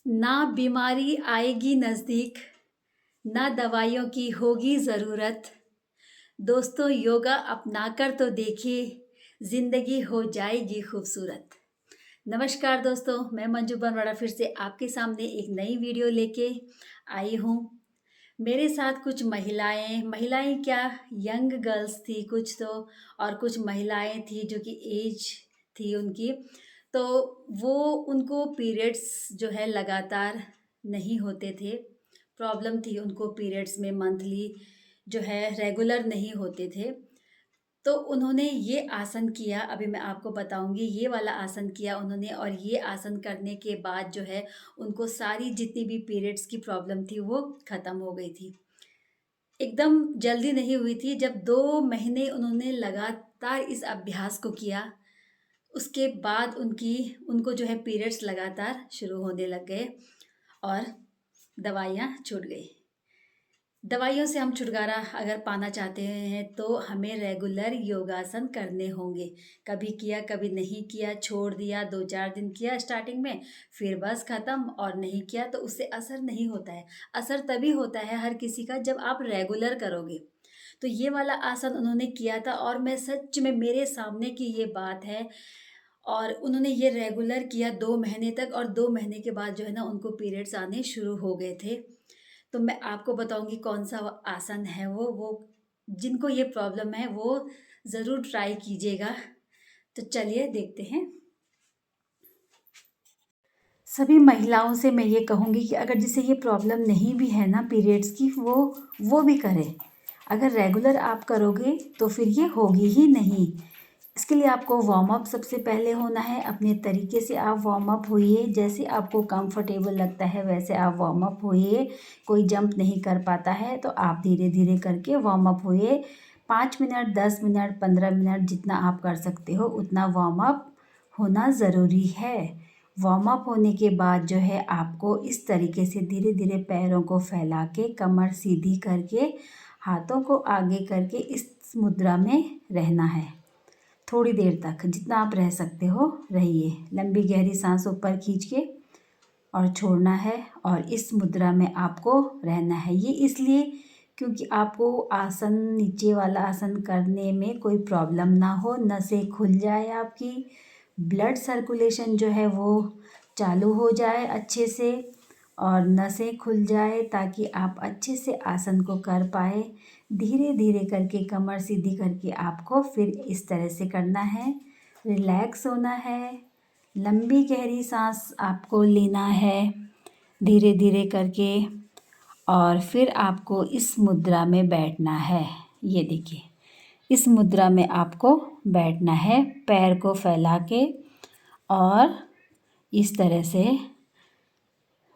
ना बीमारी आएगी नज़दीक, ना दवाइयों की होगी ज़रूरत। दोस्तों योगा अपनाकर तो देखिए, ज़िंदगी हो जाएगी खूबसूरत। नमस्कार दोस्तों, मैं मंजू बरवाड़ा फिर से आपके सामने एक नई वीडियो लेके आई हूँ। मेरे साथ कुछ महिलाएं क्या, यंग गर्ल्स थी कुछ तो, और कुछ महिलाएं थी जो कि एज थी उनकी। तो वो उनको पीरियड्स जो है लगातार नहीं होते थे। प्रॉब्लम थी उनको पीरियड्स में, मंथली जो है रेगुलर नहीं होते थे। तो उन्होंने ये आसन किया, अभी मैं आपको बताऊंगी। ये वाला आसन किया उन्होंने, और ये आसन करने के बाद जो है उनको सारी जितनी भी पीरियड्स की प्रॉब्लम थी वो ख़त्म हो गई थी। एकदम जल्दी नहीं हुई थी। जब 2 महीने उन्होंने लगातार इस अभ्यास को किया, उसके बाद उनको जो है पीरियड्स लगातार शुरू होने लग गए और दवाइयाँ छूट गई। दवाइयों से हम छुटकारा अगर पाना चाहते हैं तो हमें रेगुलर योगासन करने होंगे। कभी किया कभी नहीं किया, छोड़ दिया, 2-4 दिन किया स्टार्टिंग में, फिर बस ख़त्म, और नहीं किया तो उससे असर नहीं होता है। असर तभी होता है हर किसी का जब आप रेगुलर करोगे। तो ये वाला आसन उन्होंने किया था, और मैं सच में, मेरे सामने की ये बात है। और उन्होंने ये रेगुलर किया 2 महीने तक, और 2 महीने के बाद जो है ना उनको पीरियड्स आने शुरू हो गए थे। तो मैं आपको बताऊंगी कौन सा आसन है वो जिनको ये प्रॉब्लम है वो ज़रूर ट्राई कीजिएगा। तो चलिए देखते हैं। सभी महिलाओं से मैं ये कहूँगी कि अगर जिसे ये प्रॉब्लम नहीं भी है ना पीरियड्स की, वो भी करें। अगर रेगुलर आप करोगे तो फिर ये होगी ही नहीं। इसके लिए आपको वार्म अप सबसे पहले होना है। अपने तरीके से आप वार्म अप होइए, जैसे आपको कंफर्टेबल लगता है वैसे आप वार्म अप होइए। कोई जंप नहीं कर पाता है तो आप धीरे धीरे करके वार्म अप होइए। 5 मिनट, 10 मिनट, 15 मिनट, जितना आप कर सकते हो उतना वार्म अप होना ज़रूरी है। वार्म अप होने के बाद जो है आपको इस तरीके से धीरे धीरे पैरों को फैला के, कमर सीधी करके, हाथों को आगे करके इस मुद्रा में रहना है। थोड़ी देर तक जितना आप रह सकते हो रहिए। लंबी गहरी सांस ऊपर खींच के और छोड़ना है, और इस मुद्रा में आपको रहना है। ये इसलिए क्योंकि आपको आसन, नीचे वाला आसन करने में कोई प्रॉब्लम ना हो, नसें खुल जाए, आपकी ब्लड सर्कुलेशन जो है वो चालू हो जाए अच्छे से, और नसें खुल जाए ताकि आप अच्छे से आसन को कर पाए। धीरे धीरे करके कमर सीधी करके आपको फिर इस तरह से करना है। रिलैक्स होना है, लंबी गहरी सांस आपको लेना है धीरे धीरे करके, और फिर आपको इस मुद्रा में बैठना है। ये देखिए, इस मुद्रा में आपको बैठना है, पैर को फैला के, और इस तरह से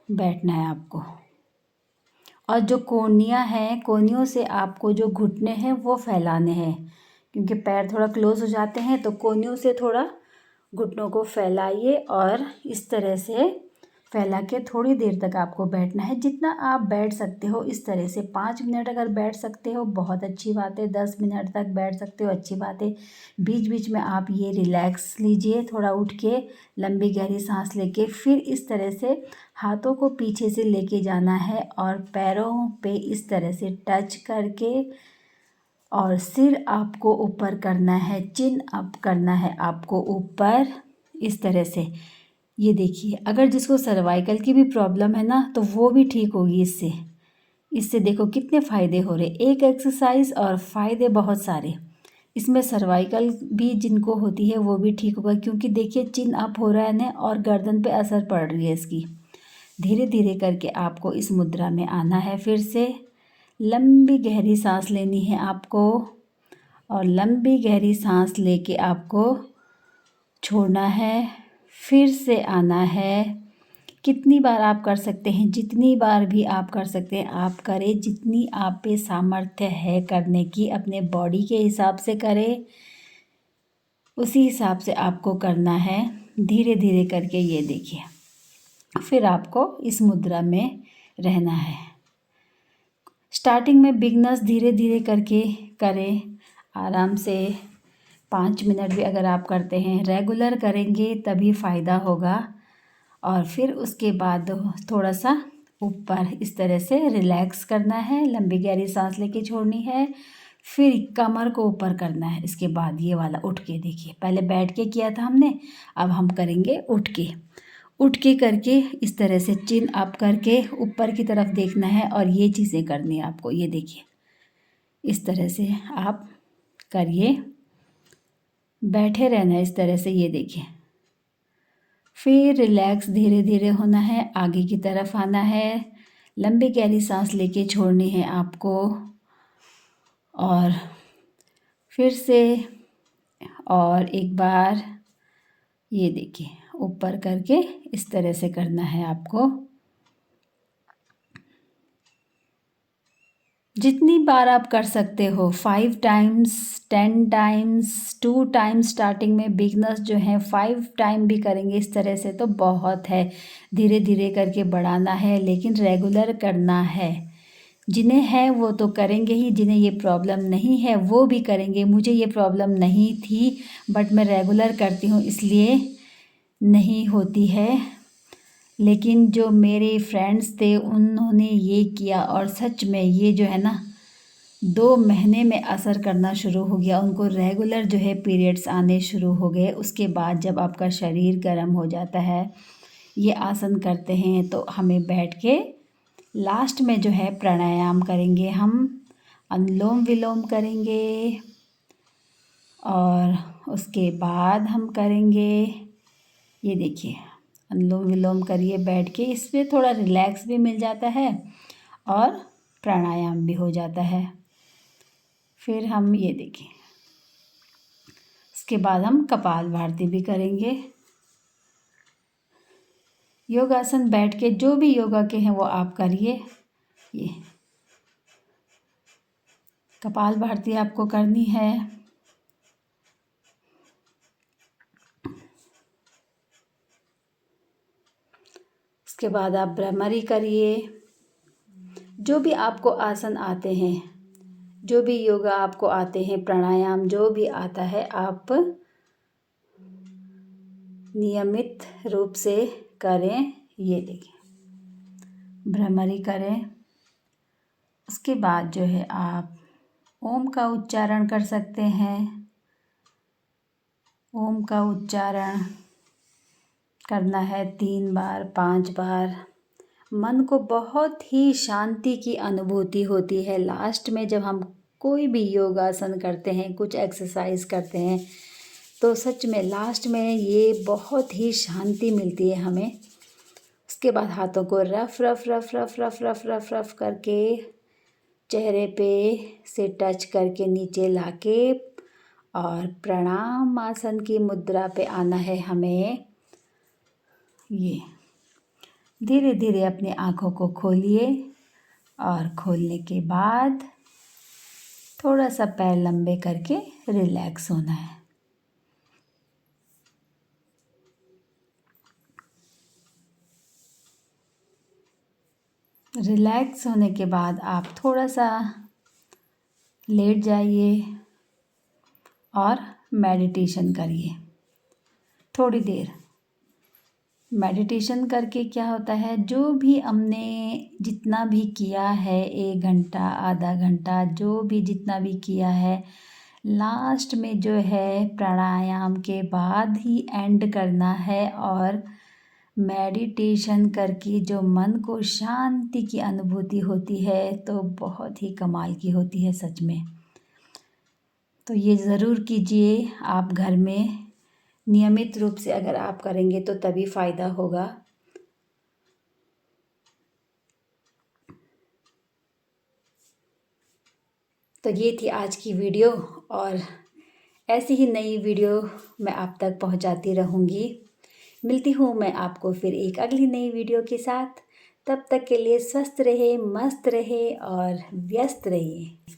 बैठना है आपको। और जो कोहनियाँ हैं, कोहनियों से आपको जो घुटने हैं वो फैलाने हैं, क्योंकि पैर थोड़ा क्लोज हो जाते हैं। तो कोहनियों से थोड़ा घुटनों को फैलाइए, और इस तरह से फैला के थोड़ी देर तक आपको बैठना है, जितना आप बैठ सकते हो इस तरह से। 5 मिनट अगर बैठ सकते हो बहुत अच्छी बात है, 10 मिनट तक बैठ सकते हो अच्छी बात है। बीच बीच में आप ये रिलैक्स लीजिए, थोड़ा उठ के लंबी गहरी सांस लेके, फिर इस तरह से हाथों को पीछे से लेके जाना है, और पैरों पे इस तरह से टच करके, और सिर आपको ऊपर करना है, चिन अप करना है आपको ऊपर इस तरह से। ये देखिए, अगर जिसको सर्वाइकल की भी प्रॉब्लम है ना तो वो भी ठीक होगी इससे। इससे देखो कितने फ़ायदे हो रहे, एक एक्सरसाइज और फ़ायदे बहुत सारे। इसमें सर्वाइकल भी जिनको होती है वो भी ठीक होगा, क्योंकि देखिए चिन अप हो रहा है ना, और गर्दन पे असर पड़ रही है इसकी। धीरे धीरे करके आपको इस मुद्रा में आना है। फिर से लंबी गहरी सांस लेनी है आपको, और लंबी गहरी सांस लेके आपको छोड़ना है। फिर से आना है। कितनी बार आप कर सकते हैं, जितनी बार भी आप कर सकते हैं आप करें, जितनी आप पे सामर्थ्य है करने की, अपने बॉडी के हिसाब से करें, उसी हिसाब से आपको करना है। धीरे धीरे करके ये देखिए, फिर आपको इस मुद्रा में रहना है। स्टार्टिंग में बिगनर्स धीरे धीरे करके करें, आराम से। 5 मिनट भी अगर आप करते हैं, रेगुलर करेंगे तभी फ़ायदा होगा। और फिर उसके बाद थोड़ा सा ऊपर इस तरह से रिलैक्स करना है, लंबी गहरी सांस लेके छोड़नी है। फिर कमर को ऊपर करना है। इसके बाद ये वाला उठ के देखिए, पहले बैठ के किया था हमने, अब हम करेंगे उठ के करके इस तरह से चिन अप करके ऊपर की तरफ देखना है और ये चीज़ें करनी है आपको। ये देखिए इस तरह से आप करिए, बैठे रहना है इस तरह से। ये देखिए, फिर रिलैक्स धीरे धीरे होना है, आगे की तरफ आना है, लंबी गहरी सांस लेके छोड़नी है आपको। और फिर से और एक बार ये देखिए ऊपर करके इस तरह से करना है आपको। जितनी बार आप कर सकते हो, 5 टाइम्स, 10 टाइम्स, 2 टाइम्स। स्टार्टिंग में बिगनर्स जो हैं 5 टाइम भी करेंगे इस तरह से तो बहुत है। धीरे धीरे करके बढ़ाना है, लेकिन रेगुलर करना है। जिन्हें है वो तो करेंगे ही, जिन्हें ये प्रॉब्लम नहीं है वो भी करेंगे। मुझे ये प्रॉब्लम नहीं थी, बट मैं रेगुलर करती हूँ इसलिए नहीं होती है। लेकिन जो मेरे फ्रेंड्स थे उन्होंने ये किया और सच में ये जो है ना 2 महीने में असर करना शुरू हो गया। उनको रेगुलर जो है पीरियड्स आने शुरू हो गए। उसके बाद जब आपका शरीर गर्म हो जाता है, ये आसन करते हैं तो हमें बैठ के लास्ट में जो है प्राणायाम करेंगे, हम अनुलोम विलोम करेंगे और उसके बाद हम करेंगे, ये देखिए अनुलोम विलोम करिए बैठ के। इसमें थोड़ा रिलैक्स भी मिल जाता है और प्राणायाम भी हो जाता है। फिर हम ये देखिए, इसके बाद हम कपालभाति भी करेंगे। योगासन बैठ के जो भी योगा के हैं वो आप करिए। ये कपालभाति आपको करनी है। उसके बाद आप भ्रामरी करिए। जो भी आपको आसन आते हैं, जो भी योगा आपको आते हैं, प्राणायाम जो भी आता है, आप नियमित रूप से करें। ये देखिए भ्रामरी करें। उसके बाद जो है आप ओम का उच्चारण कर सकते हैं। ओम का उच्चारण करना है 3 बार, 5 बार। मन को बहुत ही शांति की अनुभूति होती है लास्ट में जब हम कोई भी योगासन करते हैं, कुछ एक्सरसाइज करते हैं, तो सच में लास्ट में ये बहुत ही शांति मिलती है हमें। उसके बाद हाथों को rough rough rough rough rough rough rough rough करके चेहरे पे से टच करके नीचे लाके और प्रणाम आसन की मुद्रा पे आना है हमें। ये धीरे धीरे अपनी आँखों को खोलिए और खोलने के बाद थोड़ा सा पैर लंबे करके रिलैक्स होना है। रिलैक्स होने के बाद आप थोड़ा सा लेट जाइए और मेडिटेशन करिए थोड़ी देर। मेडिटेशन करके क्या होता है, जो भी हमने जितना भी किया है, 1 घंटा, आधा घंटा, जो भी जितना भी किया है, लास्ट में जो है प्राणायाम के बाद ही एंड करना है। और मेडिटेशन करके जो मन को शांति की अनुभूति होती है तो बहुत ही कमाल की होती है सच में। तो ये ज़रूर कीजिए आप घर में, नियमित रूप से अगर आप करेंगे तो तभी फ़ायदा होगा। तो ये थी आज की वीडियो और ऐसी ही नई वीडियो मैं आप तक पहुंचाती रहूँगी। मिलती हूँ मैं आपको फिर एक अगली नई वीडियो के साथ। तब तक के लिए स्वस्थ रहे, मस्त रहे और व्यस्त रहिए।